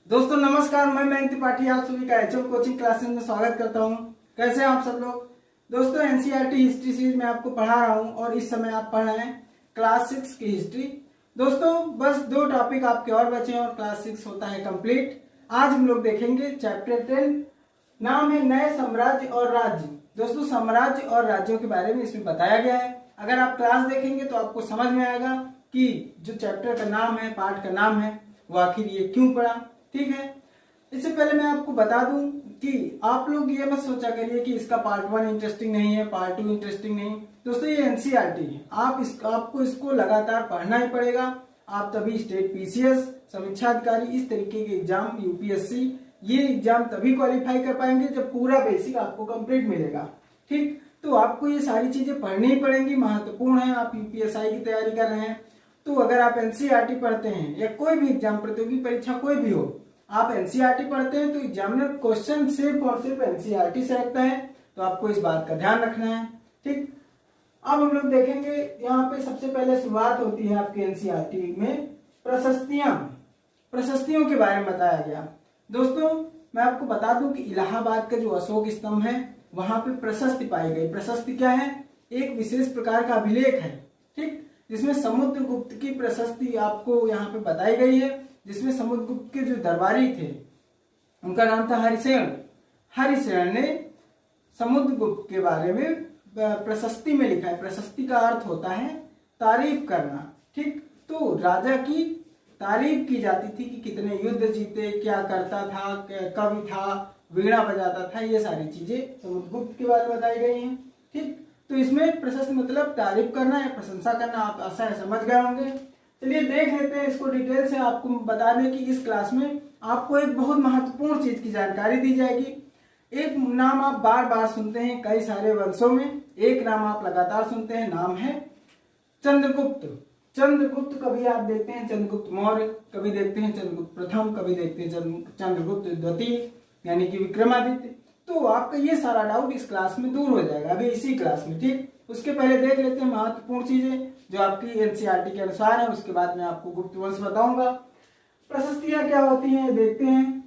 दोस्तों नमस्कार, मैं मयंक त्रिपाठी आप सभी का एचएम कोचिंग क्लासेस में स्वागत करता हूं। कैसे हैं आप सब लोग। दोस्तों एनसीईआरटी हिस्ट्री सीरीज में आपको पढ़ा रहा हूं और इस समय आप पढ़ रहे हैं क्लास 6 की हिस्ट्री। दोस्तों बस 2 टॉपिक आपके और बचे हैं और क्लास 6 होता है कंप्लीट। आज हम लोग देखेंगे चैप्टर 10, नाम है नए साम्राज्य और राज्य। दोस्तों साम्राज्य और राज्यों के बारे में इसमें बताया गया है। अगर आप क्लास देखेंगे तो आपको समझ में आएगा कि जो चैप्टर का नाम है, पार्ट का नाम है, वो आखिर ये क्यों पढ़ा। ठीक है, इससे पहले मैं आपको बता दूं कि आप लोग ये मत सोचा करिए कि इसका पार्ट 1 इंटरेस्टिंग नहीं है, पार्ट 2 इंटरेस्टिंग नहीं। दोस्तों ये एनसीईआरटी है, आपको इसको लगातार पढ़ना ही पड़ेगा। आप तभी स्टेट पीसीएस, समीक्षा अधिकारी, इस तरीके के एग्जाम, यूपीएससी, ये एग्जाम तभी क्वालिफाई कर पाएंगे जब पूरा बेसिक आपको कंप्लीट मिलेगा। ठीक, तो आपको ये सारी चीजें पढ़नी ही पड़ेंगी, महत्वपूर्ण है। आप यूपीएसआई की तैयारी कर रहे हैं तो अगर आप एनसीईआरटी पढ़ते हैं या कोई भी एग्जाम, प्रतियोगी परीक्षा कोई भी हो, आप एनसीईआरटी पढ़ते हैं तो एग्जामिनर क्वेश्चन सिर्फ और सिर्फ एनसीईआरटी से रखता है, तो आपको इस बात का ध्यान रखना है। ठीक, अब हम लोग देखेंगे यहाँ पे सबसे पहले शुरुआत होती है आपके एनसीईआरटी में प्रशस्तियों के बारे में बताया गया। दोस्तों मैं आपको बता दूं कि इलाहाबाद का जो अशोक स्तंभ है वहां पे प्रशस्ति पाई गई। प्रशस्ति क्या है? एक विशेष प्रकार का अभिलेख है, ठीक, जिसमें समुद्रगुप्त की प्रशस्ति आपको यहाँ पे बताई गई है, जिसमें समुद्रगुप्त के जो दरबारी थे उनका नाम था हरिसेन। हरिसेन ने समुद्रगुप्त के बारे में प्रशस्ति में लिखा है। प्रशस्ति का अर्थ होता है तारीफ करना। ठीक, तो राजा की तारीफ की जाती थी कि कितने युद्ध जीते, क्या करता था, कवि था, वीणा बजाता था, ये सारी चीजें समुद्रगुप्त के बारे में बताई गई हैं। ठीक, तो इसमें प्रशस्ति मतलब तारीफ करना या प्रशंसा करना, आप ऐसा समझ गए होंगे। चलिए देख लेते हैं इसको डिटेल से। आपको बता दें कि इस क्लास में आपको एक बहुत महत्वपूर्ण चीज की जानकारी दी जाएगी। एक नाम आप बार बार सुनते हैं कई सारे वंशों में, एक नाम आप लगातार सुनते हैं, नाम है चंद्रगुप्त। चंद्रगुप्त कभी आप देखते हैं चंद्रगुप्त मौर्य, कभी देखते हैं चंद्रगुप्त प्रथम, कभी देखते हैं चंद्रगुप्त द्वितीय यानी कि विक्रमादित्य। तो आपका ये सारा डाउट इस क्लास में दूर हो जाएगा अभी इसी क्लास में। ठीक, उसके पहले देख लेते हैं महत्वपूर्ण चीजें जो आपकी एनसीईआरटी के अनुसार है, उसके बाद मैं आपको गुप्त वंश बताऊंगा। प्रशस्तियां क्या होती हैं देखते हैं।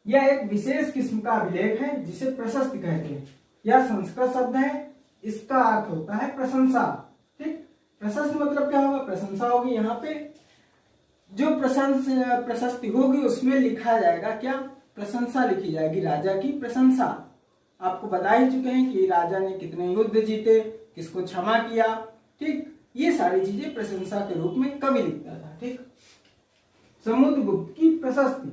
यह एक विशेष किस्म का अभिलेख है जिसे प्रशस्ति कहते हैं। यह संस्कृत शब्द है, इसका अर्थ होता है प्रशंसा। ठीक, प्रशस्ति मतलब क्या होगा? प्रशंसा होगी। यहाँ पे जो प्रशस्ति होगी उसमें लिखा जाएगा क्या? प्रशंसा लिखी जाएगी, राजा की प्रशंसा। आपको बता ही चुके हैं कि राजा ने कितने युद्ध जीते, किसको क्षमा किया। ठीक, ये सारी चीजें प्रशंसा के रूप में कवि लिखता था। ठीक, समुद्रगुप्त की प्रशस्ति।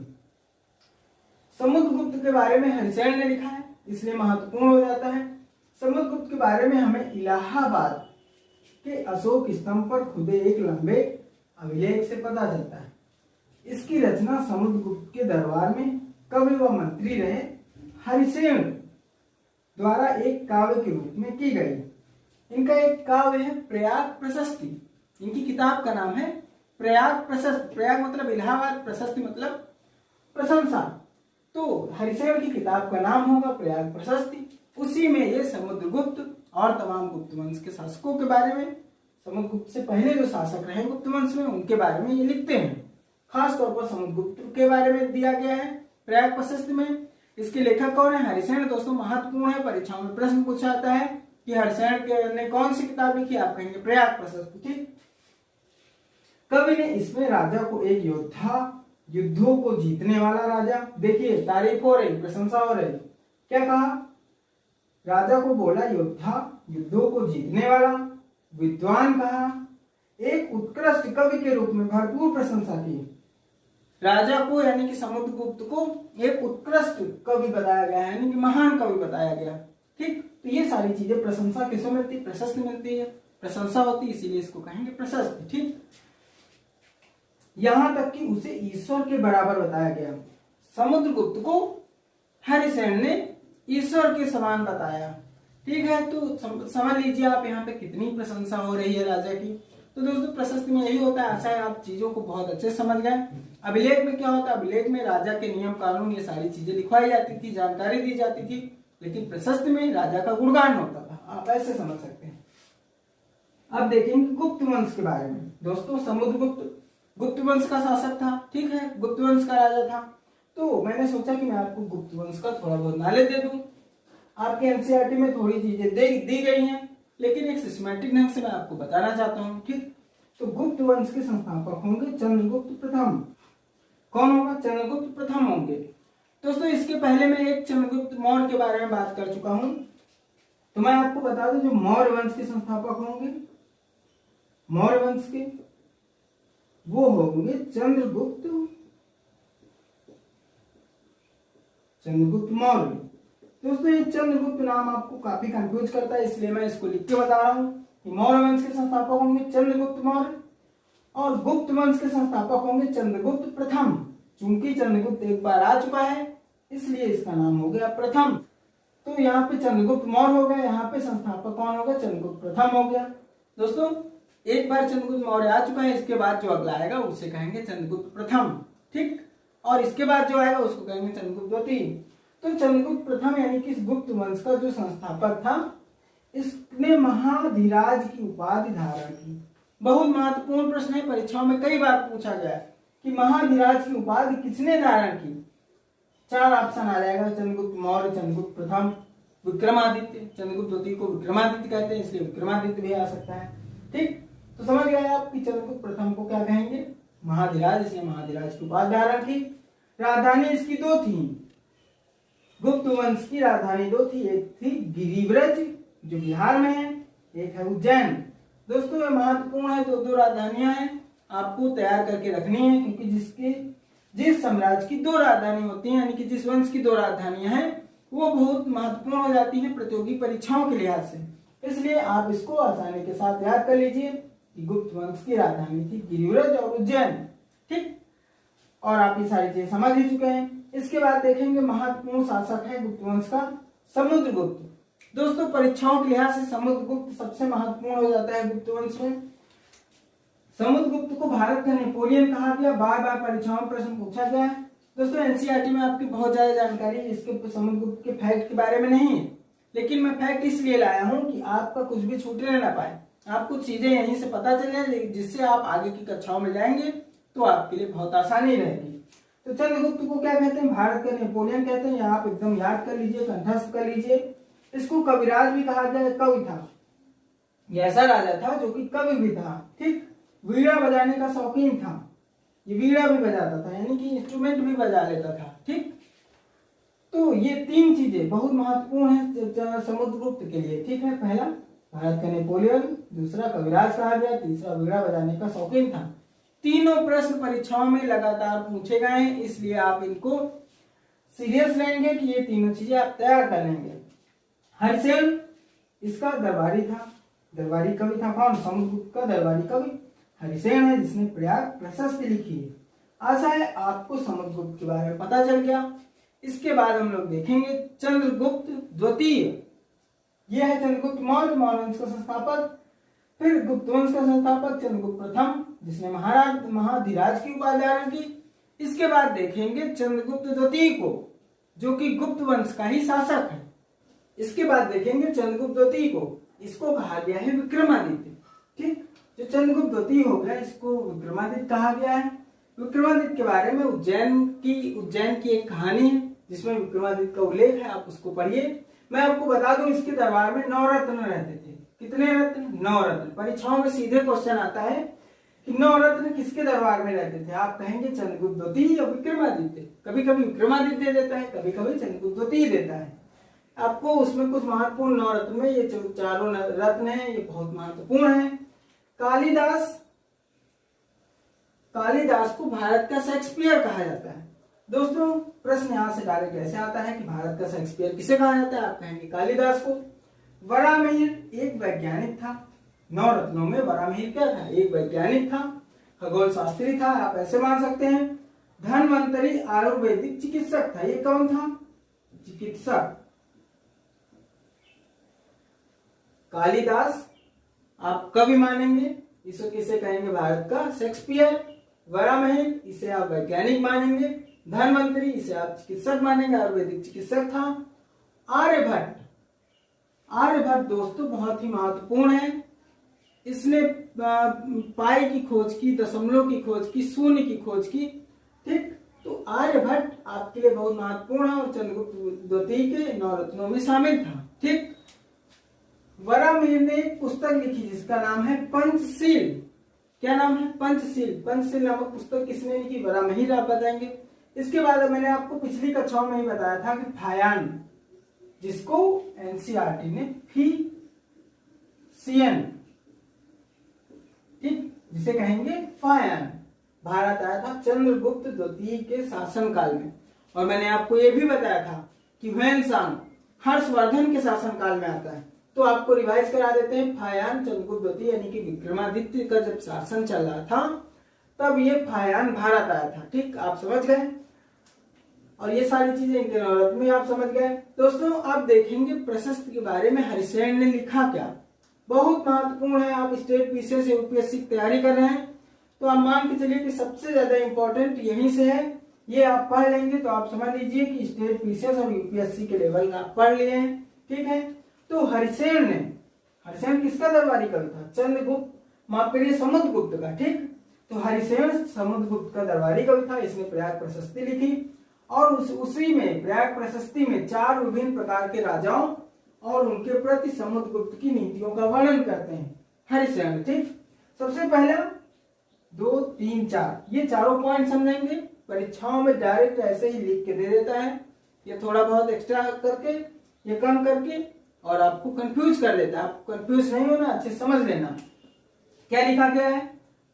समुद्रगुप्त के बारे में हरिसेन ने लिखा है, इसलिए महत्वपूर्ण हो जाता है। समुद्रगुप्त के बारे में हमें इलाहाबाद के अशोक स्तंभ पर खुदे एक लंबे अभिलेख से पता चलता है। इसकी रचना समुद्रगुप्त के दरबार में कवि व मंत्री रहे हरिसेन द्वारा एक काव्य के रूप में की गई। इनका एक काव्य है प्रयाग प्रशस्ति। इनकी किताब का नाम है प्रयाग प्रशस्ति। प्रयाग मतलब इलाहाबाद, प्रशस्ति मतलब प्रशंसा। तो हरिसेन की किताब का नाम होगा प्रयाग प्रशस्ति। उसी में ये समुद्रगुप्त और तमाम गुप्त वंश के शासकों के बारे में, समुद्रगुप्त से पहले जो शासक रहे गुप्त वंश में, उनके बारे में ये लिखते हैं। खास तौर पर समुद्रगुप्त के बारे में दिया गया है प्रयाग प्रशस्ति में। इसके लेखक कौन है? हरिसेन। दोस्तों महत्वपूर्ण है, परीक्षाओं में प्रश्न पूछा जाता है कि हरिसेन ने कौन सी किताब लिखी, आप कहेंगे प्रयाग प्रशस्ति। ठीक, कवि ने इसमें राजा को एक योद्धा, युद्धों को जीतने वाला राजा, देखिए तारीफ हो रही, प्रशंसा हो रही, क्या कहा? राजा को बोला योद्धा, युद्धों को जीतने वाला, विद्वान कहा, एक उत्कृष्ट कवि के रूप में भरपूर प्रशंसा की। राजा को यानी कि समुद्रगुप्त को एक उत्कृष्ट कवि बताया गया है, यानी कि महान कवि बताया गया। ठीक, तो ये सारी चीजें प्रशंसा किससे मिलती है? प्रशस्ति मिलती है, प्रशंसा होती है, इसीलिए इसको कहेंगे प्रशस्ति। ठीक, यहां तक कि उसे ईश्वर के बराबर बताया गया। समुद्रगुप्त को हरिसेन ने ईश्वर के समान बताया। ठीक है, तो समझ लीजिए आप यहाँ पे कितनी प्रशंसा हो रही है राजा की। तो दोस्तों प्रशस्ति में यही होता है। आशा है आप चीजों को बहुत अच्छे समझ गए। अभिलेख में क्या होता है? अभिलेख में राजा के नियम कानून ये सारी चीजें लिखवाई जाती थी, जानकारी दी जाती थी, लेकिन प्रशस्ति में राजा का गुणगान होता था। आप ऐसे समझ सकते हैं। अब देखेंगे गुप्त वंश के बारे में। दोस्तों समुद्रगुप्त गुप्त वंश का शासक था, ठीक है, गुप्त वंश का राजा था। तो मैंने सोचा कि मैं आपको गुप्त वंश का थोड़ा बहुत नॉलेज दे दूं। आपके एनसीईआरटी में थोड़ी चीजें दी गई हैं, लेकिन एक सिस्टमैटिक ढंग से मैं आपको बताना चाहता हूँ, ठीक। तो गुप्त वंश के संस्थापक होंगे चंद्रगुप्त प्रथम। कौन होगा? चंद्रगुप्त प्रथम होंगे। दोस्तों इसके पहले मैं एक चंद्रगुप्त मौर्य के बारे में बात कर चुका हूं, तो मैं आपको बता दूं जो मौर्य वंश के संस्थापक होंगे, मौर्य वंश के, वो होंगे चंद्रगुप्त मौर्य। दोस्तों ये चंद्रगुप्त नाम आपको काफी कंफ्यूज करता है, इसलिए मैं इसको लिख के बता रहा हूं कि मौर्य वंश के संस्थापक होंगे चंद्रगुप्त मौर्य और गुप्त वंश के संस्थापक होंगे चंद्रगुप्त प्रथम। चूंकि चंद्रगुप्त एक बार आ चुका है इसलिए इसका नाम हो गया प्रथम। तो यहाँ पे चंद्रगुप्त मौर्य हो गया, यहाँ पे संस्थापक कौन होगा? चंद्रगुप्त प्रथम हो गया। दोस्तों एक बार चंद्रगुप्त मौर्य आ चुका है, इसके बाद जो अगला आएगा उसे कहेंगे चंद्रगुप्त प्रथम, ठीक। और इसके बाद जो आएगा उसको कहेंगे चंद्रगुप्त द्वितीय। तो चंद्रगुप्त प्रथम यानी कि इस गुप्त वंश का जो संस्थापक था, इसने महाधिराज की उपाधि धारण की। बहुत महत्वपूर्ण प्रश्न है, परीक्षाओं में कई बार पूछा गया है कि महाधिराज की उपाधि किसने धारण की। 4 ऑप्शन आ जाएगा, चंद्रगुप्त मौर्य, चंद्रगुप्त प्रथम, विक्रमादित्य। चंद्रगुप्त द्वितीय को विक्रमादित्य कहते हैं, इसलिए विक्रमादित्य भी आ सकता है, ठीक। तो समझ गए आप कि चंद्रगुप्त प्रथम को क्या कहेंगे? महाधिराज, इसने महाधिराज की उपाधि धारण की। राजधानी इसकी 2 थी, गुप्त वंश की राजधानी 2 थी, एक थी गिरिव्रज जो बिहार में है, एक है उज्जैन। दोस्तों ये महत्वपूर्ण है, 2 राजधानियां हैं, आपको तैयार करके रखनी है, क्योंकि जिस साम्राज्य की 2 राजधानी होती हैं, यानी कि जिस वंश की 2 राजधानियां हैं, वो बहुत महत्वपूर्ण हो जाती हैं प्रतियोगी परीक्षाओं के लिहाज से। इसलिए आप इसको आसानी के साथ याद कर लीजिए कि गुप्त वंश की राजधानी थी गिरिव्रज और उज्जैन, ठीक। और आप ये सारी चीजें समझ ही चुके हैं। इसके बाद देखेंगे महत्वपूर्ण शासक है गुप्त वंश का समुद्रगुप्त। दोस्तों परीक्षाओं के लिहाज से समुद्रगुप्त सबसे महत्वपूर्ण हो जाता है गुप्त वंश में। समुद्रगुप्त को भारत का नेपोलियन कहा गया, बार बार परीक्षाओं में प्रश्न पूछा गया है। दोस्तों एनसीईआरटी में आपकी बहुत ज्यादा जानकारी इसके समुद्रगुप्त के फैक्ट के बारे में नहीं है, लेकिन मैं फैक्ट इसलिए लाया हूं कि आपका कुछ भी छूटने ना पाए, आपको चीजें यहीं से पता चल जाए, जिससे आप आगे की कक्षाओं में जाएंगे तो आपके लिए बहुत आसानी रहेगी। तो चंद्रगुप्त को क्या कहते हैं? भारत का नेपोलियन कहते हैं। आप एकदम याद कर लीजिए, कंठस्थ कर लीजिए। इसको कविराज भी कहा गया, कवि था, ये ऐसा राजा था जो कि कवि भी था, ठीक। वीणा बजाने का शौकीन था, ये वीणा भी बजाता था, यानी कि इंस्ट्रूमेंट भी बजा लेता था, ठीक। तो ये 3 चीजें बहुत महत्वपूर्ण है समुद्रगुप्त के लिए, ठीक है। पहला भारत का नेपोलियन, दूसरा कविराज कहा गया, तीसरा वीणा बजाने का शौकीन था। तीनों प्रश्न परीक्षाओं में लगातार पूछे गए हैं, इसलिए आप इनको सीरियस लेंगे कि ये तीनों चीजें आप तैयार कर लेंगे। हर्षेल इसका दरबारी था, दरबारी कवि था। कौन? समुद्रगुप्त का दरबारी कवि हरिसेन है, जिसने प्रयाग प्रशस्ति लिखी है। आशा है आपको समुद्रगुप्त के बारे में पता चल गया। इसके बाद हम लोग देखेंगे चंद्रगुप्त द्वितीय। यह है चंद्रगुप्त मौर्य, मौर्य वंश का संस्थापक। फिर गुप्त वंश का संस्थापक चंद्रगुप्त प्रथम, जिसने महाधिराज की उपाधि धारण की। इसके बाद देखेंगे चंद्रगुप्त द्वितीय को, जो कि गुप्त वंश का ही शासक है। इसके बाद देखेंगे चंद्रगुप्त द्वितीय को, इसको कहा गया है विक्रमादित्य, ठीक। जो चंद्रगुप्त द्वितीय हो गया, इसको विक्रमादित्य कहा गया है। विक्रमादित्य के बारे में उज्जैन की एक कहानी है जिसमें विक्रमादित्य का उल्लेख है, आप उसको पढ़िए। मैं आपको बता दूं इसके दरबार में 9 रत्न रहते थे। कितने रत्न? 9 रत्न। परीक्षाओं में सीधे क्वेश्चन आता है कि 9 रत्न किसके दरबार में रहते थे? आप कहेंगे चंद्रगुप्त द्वितीय या विक्रमादित्य। कभी कभी विक्रमादित्य देता है, कभी कभी चंद्रगुप्त द्वितीय देता है। आपको उसमें कुछ महत्वपूर्ण 9 रत्न में ये 4 रत्न है, ये बहुत महत्वपूर्ण है। कालिदास को भारत का शेक्सपियर कहा जाता है। दोस्तों प्रश्न यहां से डायरेक्ट ऐसे आता है कि भारत का शेक्सपियर किसे कहा जाता है? आप कहेंगे कालिदास को। वराहमिहिर एक वैज्ञानिक था। 9 रत्नों में वराहमिहिर क्या था? एक वैज्ञानिक था, खगोल शास्त्री था, आप ऐसे मान सकते हैं। धन्वंतरी आयुर्वेदिक चिकित्सक था। ये कौन था? चिकित्सक। कालिदास आप कवि मानेंगे, इसे किसे कहेंगे? भारत का शेक्सपियर। वराहमिहिर इसे आप वैज्ञानिक मानेंगे। धन्वंतरी इसे आप चिकित्सक मानेंगे, आयुर्वेदिक चिकित्सक था। आर्यभट्ट दोस्तों बहुत ही महत्वपूर्ण है। इसने पाई की खोज की, दशमलव की खोज की, शून्य की खोज की। ठीक, तो आर्यभट्ट आपके लिए बहुत महत्वपूर्ण है और चंद्रगुप्त द्वितीय के नवरत्नों में शामिल था। ठीक, वराहमिहिर ने एक पुस्तक लिखी जिसका नाम है पंचशील। क्या नाम है? पंचशील। पंचशील नामक पुस्तक किसने लिखी? वराहमिहिर। आप बताएंगे। इसके बाद मैंने आपको पिछली कक्षाओं में ही बताया था कि फायान, जिसको एनसीईआरटी ने फीसियन, ठीक, जिसे कहेंगे फायान, भारत आया था चंद्रगुप्त द्वितीय के शासनकाल में। और मैंने आपको यह भी बताया था कि ह्वेनसांग हर्षवर्धन के शासनकाल में आता है। तो आपको रिवाइज करा देते हैं। फायान चंद्रगुप्त द्वितीय यानी कि विक्रमादित्य का जब शासन चल रहा था तब ये फायान भारत आया था। ठीक, आप समझ गए। और ये सारी चीजें इनके नवरत्न में आप समझ गए। दोस्तों आप देखेंगे प्रशस्ति के बारे में हरिसेन ने लिखा क्या, बहुत महत्वपूर्ण है। आप स्टेट पीसीएस से यूपीएससी की तैयारी कर रहे हैं तो आप मान के चलिए कि सबसे ज्यादा इंपॉर्टेंट यहीं से है। ये आप पढ़ लेंगे तो आप समझ लीजिए कि स्टेट पीसीएस और यूपीएससी के लेवल का आप पढ़ लिए हैं। ठीक है, तो हरिसेन किसका दरबारी कवि था? चंद्रगुप्त, माफ करिए, समुद्रगुप्त का। ठीक, तो हरिसेन समुद्रगुप्त का दरबारी कवि था। इसने प्रयाग प्रशस्ति लिखी और उसी में प्रयाग प्रशस्ति में 4 विभिन्न प्रकार के राजाओं और उनके प्रति समुद्रगुप्त की नीतियों का वर्णन करते हैं हरिसेन। ठीक, सबसे पहला 2, 3, 4 ये चारों पॉइंट समझेंगे। परीक्षाओं में डायरेक्ट ऐसे ही लिख के दे देता है, ये थोड़ा बहुत एक्स्ट्रा करके, ये कम करके, और आपको कंफ्यूज कर देता है। आपको कंफ्यूज नहीं होना, अच्छे समझ लेना। क्या लिखा गया है?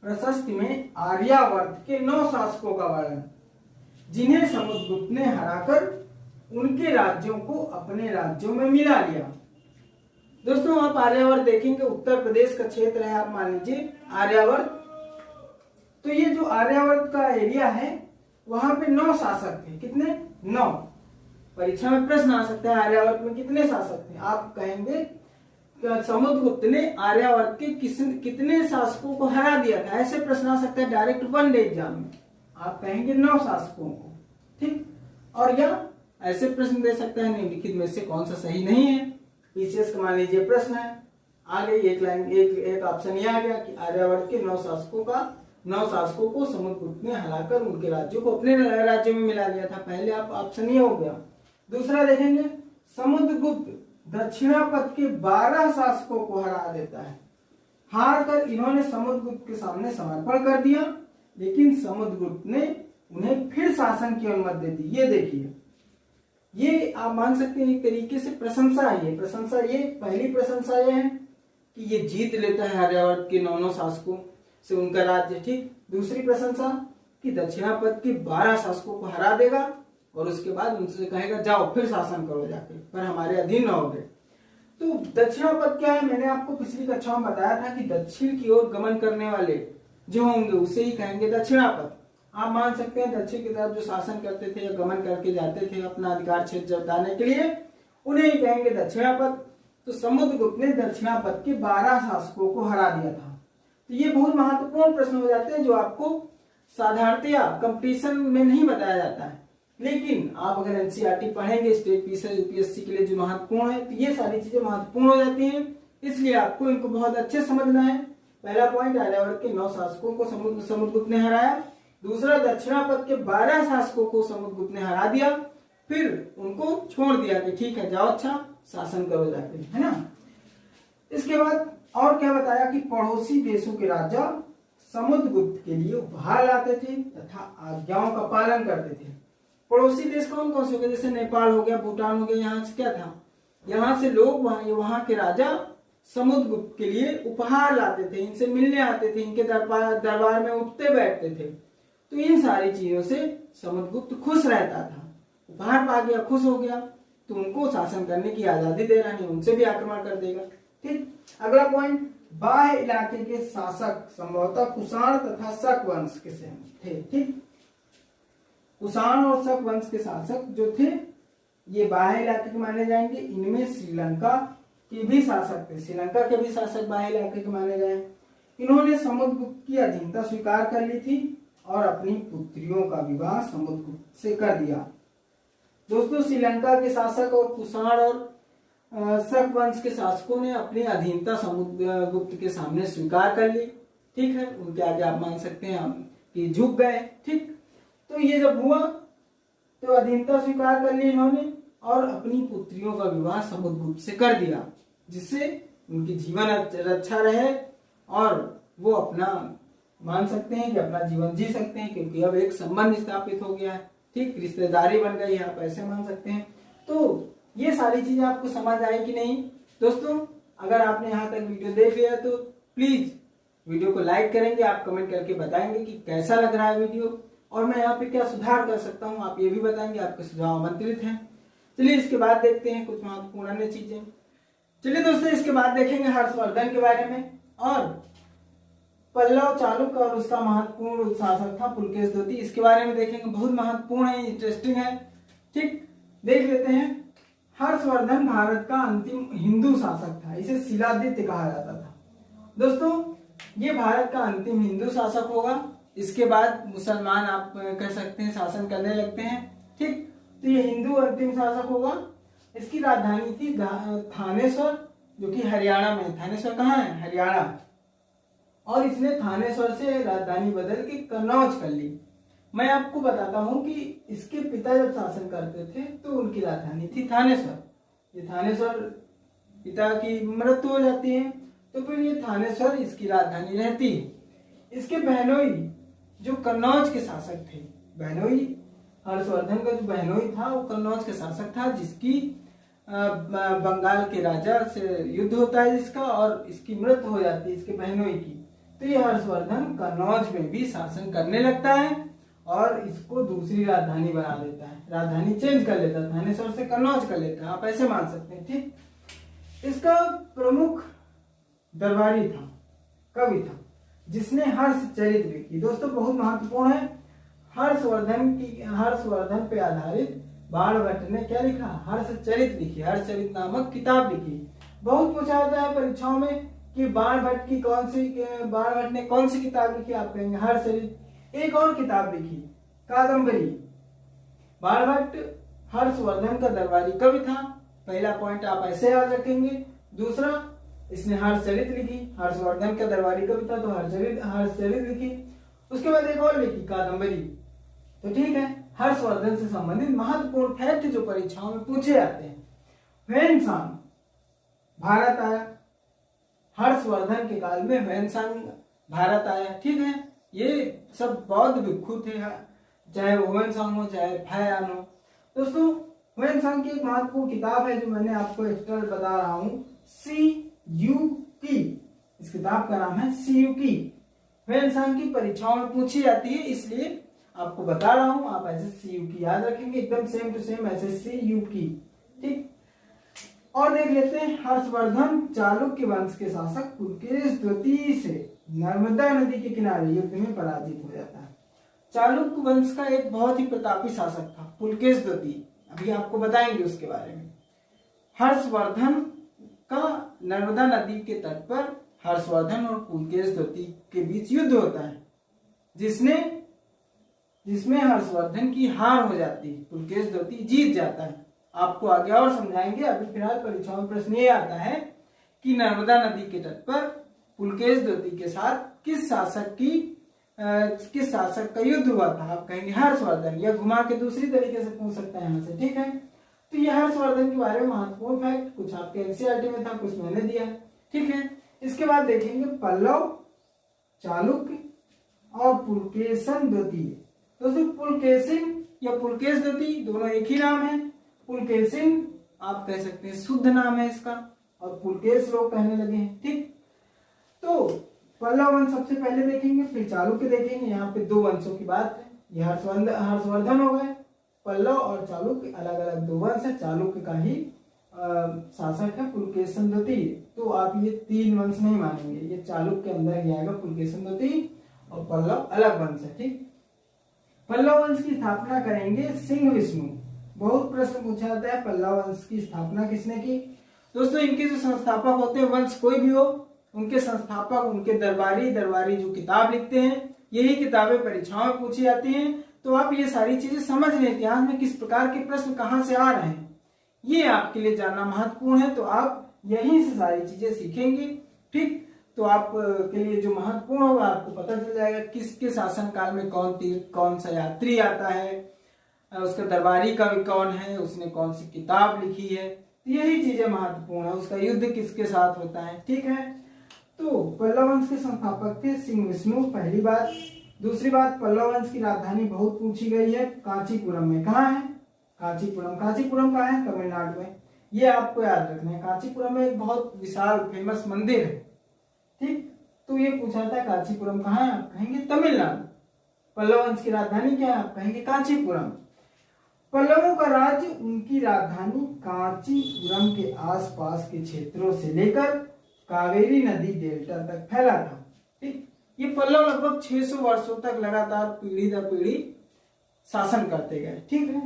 प्रशस्ति में आर्यावर्त के 9 शासकों का वर्णन, जिन्हें समुद्रगुप्त ने हराकर उनके राज्यों को अपने राज्यों में मिला लिया। दोस्तों आप आर्यावर्त देखेंगे, उत्तर प्रदेश का क्षेत्र है, आप मान लीजिए आर्यावर्त। तो ये जो आर्यावर्त का एरिया है वहां पे 9 शासक थे। कितने? 9। परीक्षा में प्रश्न आ सकता है आर्यावर्त में कितने शासक थे? आप कहेंगे समुद्रगुप्त ने आर्यावर्त के कितने शासकों को हरा दिया था, ऐसे प्रश्न आ सकता है डायरेक्ट 1 डे एग्जाम में। आप कहेंगे 9 शासकों को। ठीक, और या ऐसे प्रश्न दे सकता है निम्नलिखित में से कौन सा सही नहीं है। पीसीएस का मान लीजिए प्रश्न है, आ गई एक लाइन, एक ऑप्शन ये आ गया कि आर्यावर्त के 9 शासकों को समुद्रगुप्त ने हराकर उनके राज्यों को अपने राज्यों में मिला दिया था। पहले आप ऑप्शन ये हो गया। दूसरा देखेंगे, समुद्रगुप्त दक्षिणापथ के 12 शासकों को हरा देता है। हार कर इन्होंने समुद्रगुप्त के सामने समर्पण कर दिया, लेकिन समुद्रगुप्त ने उन्हें फिर शासन की अनुमति दे दी। ये देखिए, ये आप मान सकते हैं एक तरीके से प्रशंसा है। ये प्रशंसा, ये पहली प्रशंसा ये है कि ये जीत लेता है आर्यावर्त के 9 शासकों से उनका राज्य। ठीक, दूसरी प्रशंसा कि दक्षिणापथ के 12 शासकों को हरा देगा और उसके बाद उनसे कहेगा जाओ फिर शासन करो जाके, पर हमारे अधीन रहोगे। तो दक्षिणापथ क्या है? मैंने आपको पिछली कक्षा में बताया था कि दक्षिण की ओर गमन करने वाले जो होंगे उसे ही कहेंगे दक्षिणापथ। आप मान सकते हैं दक्षिण की तरफ जो शासन करते थे या गमन करके जाते थे अपना अधिकार क्षेत्र जताने के लिए, उन्हें ही कहेंगे दक्षिणापथ। तो समुद्रगुप्त ने दक्षिणापथ के 12 शासकों को हरा दिया था। तो ये बहुत महत्वपूर्ण प्रश्न हो जाते हैं जो आपको साधारणतया कंपटीशन में नहीं बताया जाता है, लेकिन आप अगर एनसीईआरटी पढ़ेंगे स्टेट पीसीएस यूपीएससी के लिए जो महत्वपूर्ण है, तो ये सारी चीजें महत्वपूर्ण हो जाती हैं। इसलिए आपको इनको बहुत अच्छे समझना है। पहला पॉइंट, आर्यावर्त के 9 शासकों को समुद्रगुप्त ने हराया। दूसरा, दक्षिणापथ के 12 शासकों को समुद्रगुप्त ने हरा दिया, फिर उनको छोड़ दिया कि ठीक है जाओ अच्छा शासन करो जाके, है ना। इसके बाद और क्या बताया कि पड़ोसी देशों के राजा समुद्रगुप्त के लिए उपहार लाते थे तथा आज्ञाओं का पालन करते थे। पड़ोसी देश कौन कौन से हो गए? जैसे नेपाल हो गया, भूटान हो गया। यहाँ से क्या था? यहाँ से लोग वहां के राजा समुद्रगुप्त के लिए उपहार लाते थे, इनसे मिलने आते थे, इनके दरबार में उठते बैठते थे। तो इन सारी चीजों से समुद्रगुप्त खुश रहता था। उपहार पा गया, खुश हो गया, तो उनको शासन करने की आजादी दे रहा है, उनसे भी आक्रमण कर देगा। ठीक, अगला पॉइंट, बाह्य इलाके के शासक संभवतः कुषाण तथा शक वंश के थे। ठीक, कुषाण और शक वंश के शासक जो थे ये बाह्य इलाके के माने जाएंगे। इनमें श्रीलंका के भी शासक थे, श्रीलंका के भी शासक बाह्य इलाके के माने गए। इन्होंने समुद्रगुप्त की अधीनता स्वीकार कर ली थी और अपनी पुत्रियों का विवाह समुद्रगुप्त से कर दिया। दोस्तों श्रीलंका के शासक और कुषाण और शक वंश के शासकों ने अपनी अधीनता समुद्रगुप्त के सामने स्वीकार कर ली। ठीक है, उनके आगे आप मान सकते हैं कि झुक गए। ठीक, तो ये जब हुआ तो अधीनता स्वीकार कर ली इन्होंने और अपनी पुत्रियों का विवाह समुद्रगुप्त से कर दिया, जिससे उनकी जीवन रक्षा रहे और वो अपना मान सकते हैं कि अपना जीवन जी सकते हैं, क्योंकि अब एक संबंध स्थापित हो गया है। ठीक, रिश्तेदारी बन गई है, आप ऐसे मान सकते हैं। तो ये सारी चीजें आपको समझ आई कि नहीं दोस्तों? अगर आपने यहाँ तक वीडियो देख लिया तो प्लीज वीडियो को लाइक करेंगे, आप कमेंट करके बताएंगे कि कैसा लग रहा है वीडियो और मैं यहाँ पे क्या सुधार कर सकता हूँ, आप ये भी बताएंगे। आपके सुझाव आमंत्रित हैं। चलिए इसके बाद देखते हैं कुछ महत्वपूर्ण अन्य चीजें। चलिए दोस्तों, इसके बाद देखेंगे हर्षवर्धन के बारे में और पल्लव चालुक्य और उसका महत्वपूर्ण शासक था पुलकेश द्वितीय, इसके बारे में देखेंगे। बहुत महत्वपूर्ण है, इंटरेस्टिंग है। ठीक, देख लेते हैं। हर्षवर्धन भारत का अंतिम हिंदू शासक था, इसे शिलादित्य कहा जाता था। दोस्तों, ये भारत का अंतिम हिंदू शासक होगा। इसके बाद मुसलमान आप कह सकते हैं शासन करने लगते हैं। ठीक, तो ये हिंदू अंतिम शासक होगा। इसकी राजधानी थी थानेश्वर, जो कि हरियाणा में। थानेश्वर कहाँ है? हरियाणा। और इसने थानेश्वर से राजधानी बदल के कन्नौज कर ली। मैं आपको बताता हूं कि इसके पिता जब शासन करते थे तो उनकी राजधानी थी थानेश्वर। ये थानेश्वर, पिता की मृत्यु हो जाती है तो फिर ये थानेश्वर इसकी राजधानी रहती है। इसके बहनोई जो कन्नौज के शासक थे, बहनोई, हर्षवर्धन का जो बहनोई था वो कन्नौज का शासक था, जिसकी बंगाल के राजा से युद्ध होता है जिसका, और इसकी मृत्यु हो जाती है इसके बहनोई की। तो ये हर्षवर्धन कन्नौज में भी शासन करने लगता है और इसको दूसरी राजधानी बना देता है, राजधानी चेंज कर लेता है, थानेश्वर से कन्नौज कर लेता है, आप ऐसे मान सकते हैं। ठीक, इसका प्रमुख दरबारी था, कवि था, जिसने हर्षचरित लिखी। दोस्तों बहुत महत्वपूर्ण है, हर्षवर्धन पे आधारित बाणभट्ट ने क्या लिखा? हर्षचरित लिखी, हर्षचरित नामक किताब लिखी। बहुत पूछा जाता है परीक्षाओं में कि बाणभट्ट ने कौन सी किताब लिखी? आप कहेंगे हर्षचरित। एक और किताब लिखी, कादम्बरी। बाणभट्ट हर्षवर्धन का दरबारी कवि था, पहला पॉइंट आप ऐसे याद रखेंगे। दूसरा, इसने हर्षचरित लिखी, हर्षवर्धन का दरबारी कवि था तो हर्षचरित लिखी। उसके बाद एक और लिखी, कादम्बरी। तो ठीक है, हर्षवर्धन से संबंधित महत्वपूर्ण फैक्ट जो परीक्षाओं में पूछे जाते हैं। ह्वेनसांग भारत आया, हर्षवर्धन के काल में ह्वेनसांग भारत आया। ठीक है, ये सब बौद्ध भिक्षु थे, चाहे वो ह्वेनसांग हो चाहे फायान हो। दोस्तों ह्वेनसांग की एक महत्वपूर्ण किताब है जो मैंने आपको एक्स्ट्रा बता रहा हूं, सीयूकी। इस किताब का नाम है सीयूकी। ह्वेनसांग की परीक्षाओं में पूछी जाती है, इसलिए आपको बता रहा हूं, आप ऐसे सीयूकी याद रखेंगे, एकदम सेम टू सेम ऐसे सीयूकी। ठीक, और देख लेते हैं हर्षवर्धन चालुक्य वंश के शासक पुलकेश द्वितीय से नर्मदा नदी के किनारे युद्ध में पराजित हो जाता है। चालुक्य वंश का एक बहुत ही प्रतापी शासक था पुलकेश द्वितीय, अभी आपको बताएंगे उसके बारे में। हर्षवर्धन का नर्मदा नदी के तट पर हर्षवर्धन और पुलकेश द्वितीय के बीच युद्ध होता है, जिसमें हर्षवर्धन की हार हो जाती है, पुलकेश द्वितीय जीत जाता है। आपको आगे और समझाएंगे, अभी फिलहाल परीक्षाओं में प्रश्न ये आता है कि नर्मदा नदी के तट पर पुलकेश द्वितीय के साथ किस शासक का युद्ध हुआ था? आप कहेंगे हर्षवर्धन, या घुमा के दूसरी तरीके से पूछ सकते हैं यहाँ से। ठीक है, तो ये हर्षवर्धन के बारे में महत्वपूर्ण फैक्ट, कुछ आपके एनसीईआरटी में था, कुछ मैंने दिया। ठीक है, इसके बाद देखेंगे पल्लव, चालुक्य और पुलकेशन द्वितीय। दोस्तों पुलकेशिन या पुलकेश द्वितीय दोनों एक ही नाम है। पुलकेशिन आप कह सकते हैं शुद्ध नाम है इसका, और पुलकेश लोग कहने लगे हैं। ठीक, तो पल्लव वंश सबसे पहले देखेंगे, फिर चालुक्य देखेंगे। यहाँ पे दो वंशों की बात है, ये हर्षवर्धन हो गए, पल्लव और चालुक्य अलग अलग दो वंश है, चालुक्य का ही शासक है पुलकेशन द्वितीय। तो आप ये तीन वंश नहीं मानेंगे, ये चालुक्य के अंदर ही आएगा, पुलकेशन द्वितीय और पल्लव अलग वंश है। ठीक, पल्लव वंश की स्थापना करेंगे सिंह विष्णु। बहुत प्रश्न पूछा जाता है पल्लव वंश की स्थापना किसने की? दोस्तों इनके जो संस्थापक होते हैं, वंश कोई भी हो, उनके संस्थापक, उनके दरबारी जो किताब लिखते हैं, यही किताबें परीक्षाओं में पूछी जाती हैं। तो आप ये सारी चीजें समझ लें, इतिहास में किस प्रकार के प्रश्न कहाँ से आ रहे हैं, ये आपके लिए जानना महत्वपूर्ण है, तो आप यहीं से सारी चीजें सीखेंगे। ठीक, तो आप के लिए जो महत्वपूर्ण होगा आपको पता चल जाएगा किसके शासन काल में कौन सा यात्री आता है, उसका दरबारी कवि कौन है, उसने कौन सी किताब लिखी है, तो यही चीजें महत्वपूर्ण है। उसका युद्ध किसके साथ होता है। ठीक है, तो पल्लव वंश के संस्थापक थे सिंह विष्णु, पहली बात। दूसरी बात, पल्लव वंश की राजधानी बहुत पूछी गई है, कांचीपुरम में। कहाँ है? कांचीपुरम। कांचीपुरम कहाँ है? तमिलनाडु में। ये आपको याद रखना है। कांचीपुरम में एक बहुत विशाल फेमस मंदिर है। ठीक, तो ये पूछा था कांचीपुरम कहाँ है, आप कहेंगे तमिलनाडु। पल्लव वंश की राजधानी क्या है, आप कहेंगे कांचीपुरम। पल्लवों का राज्य उनकी राजधानी कांचीपुरम के आसपास के क्षेत्रों से लेकर कावेरी नदी डेल्टा तक फैला था। ठीक, ये पल्लव लगभग 600 वर्षों तक लगातार पीढ़ी दर पीढ़ी शासन करते गए। ठीक है,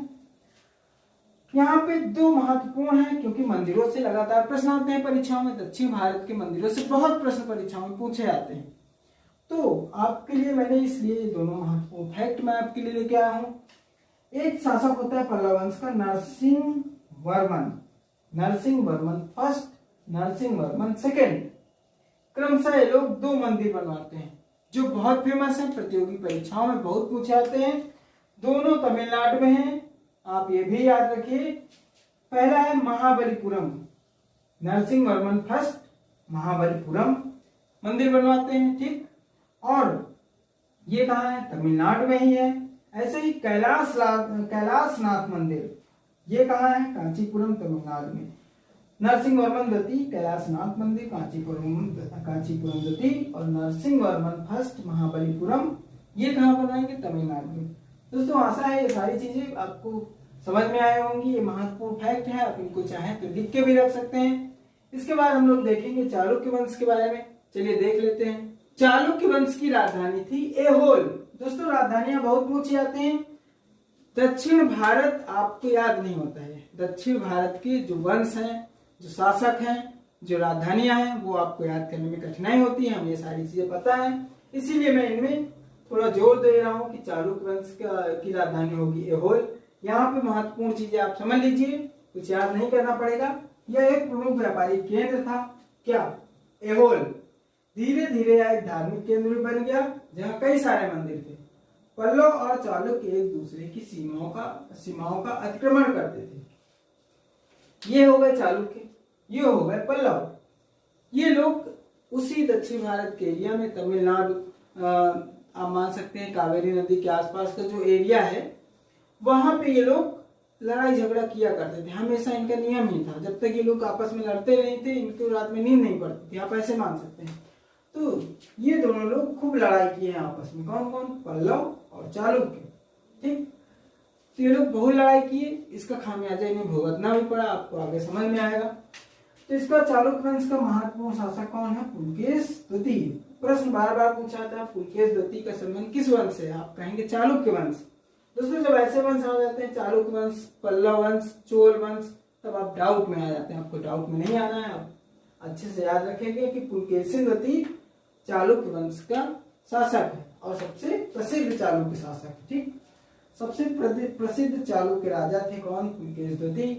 यहाँ पे दो महत्वपूर्ण है क्योंकि मंदिरों से लगातार प्रश्न आते हैं परीक्षाओं में। दक्षिण भारत के मंदिरों से बहुत प्रश्न परीक्षाओं में पूछे जाते हैं, तो आपके लिए मैंने इसलिए दोनों महत्वपूर्ण फैक्ट मैं आपके लिए लेके आया हूँ। एक शासक होता है पल्लव वंश का नरसिंह वर्मन फर्स्ट, नरसिंह वर्मन सेकेंड। क्रमशः ये लोग दो मंदिर बनवाते हैं जो बहुत फेमस है, प्रतियोगी परीक्षाओं में बहुत पूछे जाते हैं। दोनों तमिलनाडु में हैं, आप ये भी याद रखिए। पहला है महाबलीपुरम, नरसिंह वर्मन फर्स्ट महाबलीपुरम मंदिर बनवाते हैं। ठीक, और ये कहाँ है? तमिलनाडु में ही है। ऐसे ही कैलाशनाथ मंदिर, ये कहाँ है? कांचीपुरम तमिलनाडु में। नरसिंह वर्मन द्वितीय कैलाशनाथ मंदिर कांचीपुरम द्वितीय, और नरसिंह वर्मन फर्स्ट महाबलीपुरम, ये कहाँ बनाएंगे? तमिलनाडु में। दोस्तों आशा है ये सारी चीजें आपको समझ में आए होंगी। ये महत्वपूर्ण फैक्ट है, आप इनको चाहें तो लिख के भी रख सकते हैं। इसके बाद हम लोग देखेंगे चालुक्य वंश के बारे में। चलिए देख लेते हैं। चालुक्य वंश की राजधानी थी एहोल। दोस्तों राजधानियां बहुत पूछी जाती हैं। दक्षिण भारत आपको याद नहीं होता है। दक्षिण भारत के जो वंश हैं, जो शासक हैं, जो राजधानियां हैं, वो आपको याद करने में कठिनाई होती है। हमें ये सारी चीजें पता है, इसीलिए मैं इनमें थोड़ा जोर दे रहा हूँ कि चालुक्य वंश की राजधानी होगी एहोल। यहाँ पे महत्वपूर्ण चीजें आप समझ लीजिए, कुछ याद नहीं करना पड़ेगा। यह एक प्रमुख व्यापारिक केंद्र था। क्या? एहोल। धीरे धीरे यह एक धार्मिक केंद्र भी बन गया जहाँ कई सारे मंदिर थे। पल्लव और चालुक्य एक दूसरे की सीमाओं का अतिक्रमण करते थे। ये हो गए चालुक्य, ये हो गए पल्लव। ये लोग उसी दक्षिण भारत के एरिया में, तमिलनाडु आप मान सकते हैं, कावेरी नदी के आसपास का जो एरिया है, वहां पे ये लोग लड़ाई झगड़ा किया करते थे। हमेशा इनका नियम ही था, जब तक ये लोग आपस में लड़ते नहीं थे, इनको रात में नींद नहीं पड़ती थी, आप ऐसे मान सकते हैं। तो ये दोनों लोग खूब लड़ाई किए हैं आपस में। कौन कौन? पल्लव और चालुक्य। ठीक, तो ये लोग बहुत लड़ाई किए, इसका खामियाजा इन्हें भुगतना भी पड़ा, आपको आगे समझ में आएगा। तो इसका चालुक्य वंश का महत्वपूर्ण शासक कौन है? पुलकेश द्वितीय। प्रश्न बार बार पूछा था, पुलकेश द्वितीय का संबंध किस वंश से? आप कहेंगे चालुक्य वंश। दोस्तों जब ऐसे वंश आ जाते हैं, चालुक्य वंश, पल्लव वंश, चोल वंश, तब आप डाउट में आ जाते हैं। आपको डाउट में नहीं आना है, आप अच्छे से याद रखेंगे कि पुलकेशिन द्वितीय चालुक्य वंश का शासक है और सबसे प्रसिद्ध चालुक्य शासक है। ठीक, सबसे प्रसिद्ध चालुक्य राजा थे कौन? पुलकेश द्वितीय।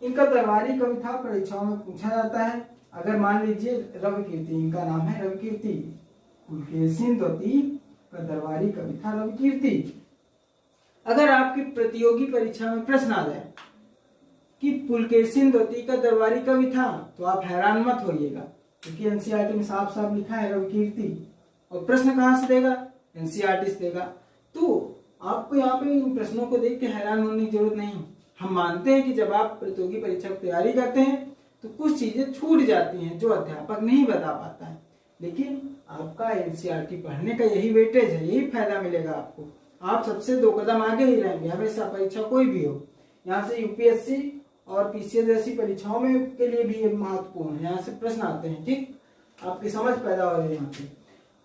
इनका दरबारी कवि था, परीक्षाओं में पूछा जाता है। अगर मान लीजिए रविकीर्ति, इनका नाम है रविकीर्ति। पुलकेशिन द्वितीय का दरबारी कवि था रविकीर्ति। अगर आपकी प्रतियोगी परीक्षा में प्रश्न आ जाए कि पुलकेशिन द्वितीय का दरबारी कवि था, तो आप हैरान मत होइएगा, क्योंकि एनसीईआरटी में साफ साफ लिखा है रविकीर्ति। और प्रश्न कहाँ से देगा? एनसीईआरटी से देगा। तो आपको यहाँ पे इन प्रश्नों को देख के हैरान होने की जरूरत नहीं। हम मानते हैं कि जब आप प्रतियोगी परीक्षा की तैयारी करते हैं तो कुछ चीजें छूट जाती हैं जो अध्यापक नहीं बता पाता है, लेकिन आपका एनसीईआरटी पढ़ने का यही वेटेज है, यही फायदा मिलेगा आपको। आप सबसे 2 कदम आगे ही रहेंगे हमेशा, परीक्षा कोई भी हो। यहाँ से यूपीएससी और पीसीएस जैसी परीक्षाओं में के लिए भी ये महत्वपूर्ण है, यहाँ से प्रश्न आते हैं। ठीक, आपकी समझ पैदा हो रही है यहाँ पे।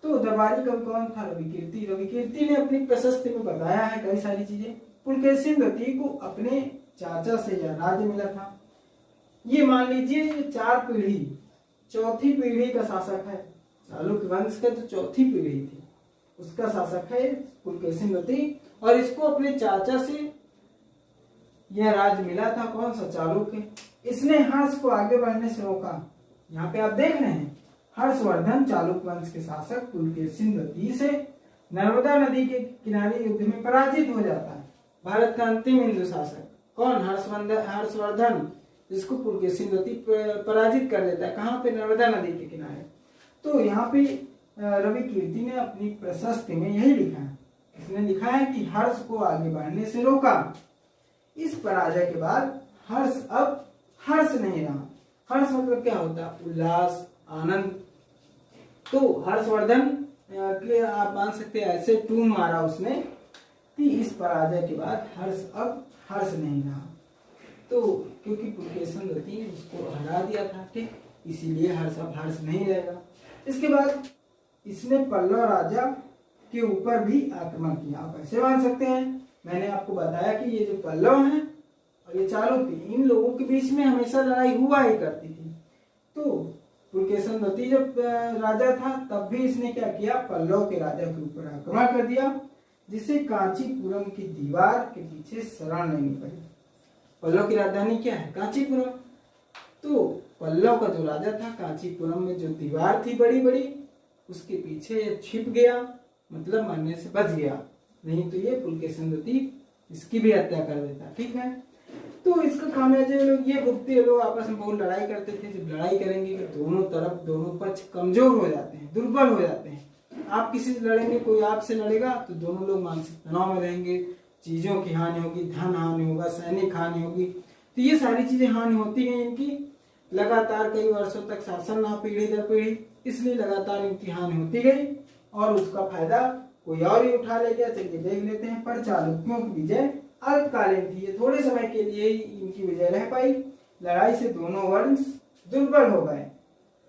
तो दरबारी कवि कौन था? रविकीर्ति। रविकीर्ति ने अपनी प्रशस्ति में बताया है कई सारी चीजें। पुलकेशिन द्वितीय को अपने चाचा से यह राज्य मिला था। ये मान लीजिए ये 4 पीढ़ी, चौथी पीढ़ी का शासक है। चालुक्य वंश का जो चौथी पीढ़ी थी उसका शासक है पुलकेशिन द्वितीय, और इसको अपने चाचा से यह राज्य मिला था कौन सा, चालुक्य। इसने हर्ष को आगे बढ़ने से रोका। यहाँ पे आप देख रहे हैं हर्षवर्धन चालुक्य वंश के शासक पुलकेशिन द्वितीय से नर्मदा नदी के किनारे युद्ध में पराजित हो जाता है। भारत का अंतिम हिंदू शासक कौन, हर्षवर्धन, जिसको पुलकेशिन द्वितीय पराजित कर देता है। कहाँ पे, नर्मदा नदी के किनारे। तो यहाँ पे रवि कीर्ति ने अपनी प्रशस्ति में यही लिखा है, इसने लिखा है कि हर्ष को आगे बढ़ने से रोका। इस पराजय के बाद हर्ष अब हर्ष नहीं रहा। हर्ष मतलब क्या होता है, उल्लास, आनंद। तो हर्षवर्धन के आप मान सकते हैं ऐसे टून मारा उसने कि इस पराजय के बाद हर्ष अब हर्ष नहीं रहा। तो क्योंकि पुलकेशिन द्वितीय ने उसको हरा दिया था, ठीक, इसीलिए हर्ष अब हर्ष नहीं रहेगा। इसके बाद इसने पल्लव राजा के ऊपर भी आक्रमण किया। आप ऐसे मान सकते हैं, मैंने आपको बताया कि ये जो पल्लव हैं और ये चालुक्य, इन लोगों के बीच में हमेशा लड़ाई हुआ ही करती थी। तो पुलकेशिन द्वितीय जब राजा था तब भी इसने क्या किया, पल्लव के राजा के ऊपर आक्रमण कर दिया, जिससे कांचीपुरम की दीवार के पीछे शरण लेनी पड़ी। पल्लव की राजधानी क्या है, कांचीपुरम। तो पल्लव का जो राजा था, कांचीपुरम में जो दीवार थी बड़ी बड़ी, उसके पीछे छिप गया, मतलब मरने से बच गया, नहीं तो ये पुलकेशिन द्वितीय इसकी भी हत्या कर देता। ठीक है, तो इसका खामियाजा लोग ये भुगते, लोग आपस में बहुत लड़ाई करते थे। जब लड़ाई करेंगे तो दोनों तरफ, दोनों पक्ष कमजोर हो जाते हैं, दुर्बल हो जाते हैं। आप किसी से लड़ेंगे, कोई आपसे लड़ेगा तो दोनों लोग मानसिक तनाव में रहेंगे, चीजों की हानि होगी, धन हानि होगा, सैनिक हानि होगी। तो ये सारी चीजें हानि होती हैं इनकी। लगातार कई वर्षों तक शासन रहा, पीढ़ी दर पीढ़ी, इसलिए लगातार इनकी हानि होती गई और उसका फायदा कोई और ही उठा ले गया। चलिए देख लेते हैं। पर चालुक्यों की विजय अल्पकालीन थी, ये थोड़े समय के लिए ही इनकी विजय रह पाई। लड़ाई से दोनों वंश दुर्बल हो गए।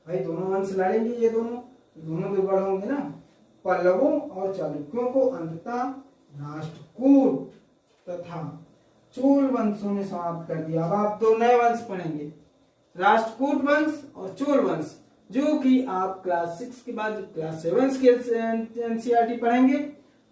भाई दोनों वंश लड़ेंगे, ये दोनों दुर्बल होंगे ना। पल्लवों और चालुक्यों को अंततः राष्ट्रकूट तथा चोल वंशों ने समाप्त कर दिया। अब आप दो नए वंश पढ़ेंगे, राष्ट्रकूट वंश और चोल वंश, जो कि आप क्लास 6 के बाद क्लास 7 के एनसीईआरटी पढ़ेंगे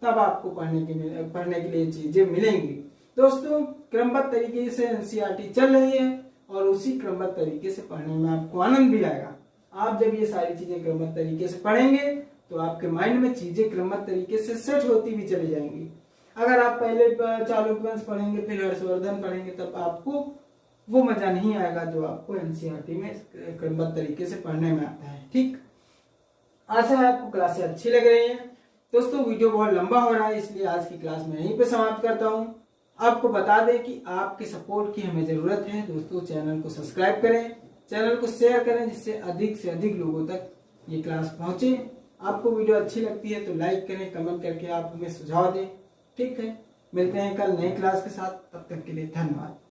तब आपको पढ़ने के लिए चीजें मिलेंगी। दोस्तों क्रमबद्ध तरीके से एनसीईआरटी चल रही है और उसी क्रमबद्ध तरीके से पढ़ने में आपको आनंद भी आएगा। आप जब ये सारी चीजें क्रमबद्ध तरीके से पढ़ेंगे तो आपके माइंड में चीजें क्रमबद्ध तरीके से सेट होती भी चली जाएंगी। अगर आप पहले चालुक्य वंश पढ़ेंगे फिर हर्षवर्धन पढ़ेंगे तब आपको वो मजा नहीं आएगा जो आपको एनसीईआरटी में क्रमबद्ध तरीके से पढ़ने में आता है। ठीक, आशा है आपको क्लासें अच्छी लग रही हैं। दोस्तों वीडियो बहुत लंबा हो रहा है, इसलिए आज की क्लास में यहीं पे समाप्त करता हूं। आपको बता दें कि आपके सपोर्ट की हमें जरूरत है। दोस्तों चैनल को सब्सक्राइब करें, चैनल को शेयर करें, जिससे अधिक से अधिक लोगों तक ये क्लास पहुंचे। आपको वीडियो अच्छी लगती है तो लाइक करें, कमेंट करके आप हमें सुझाव दें। ठीक है, मिलते हैं कल नई क्लास के साथ, तब तक के लिए धन्यवाद।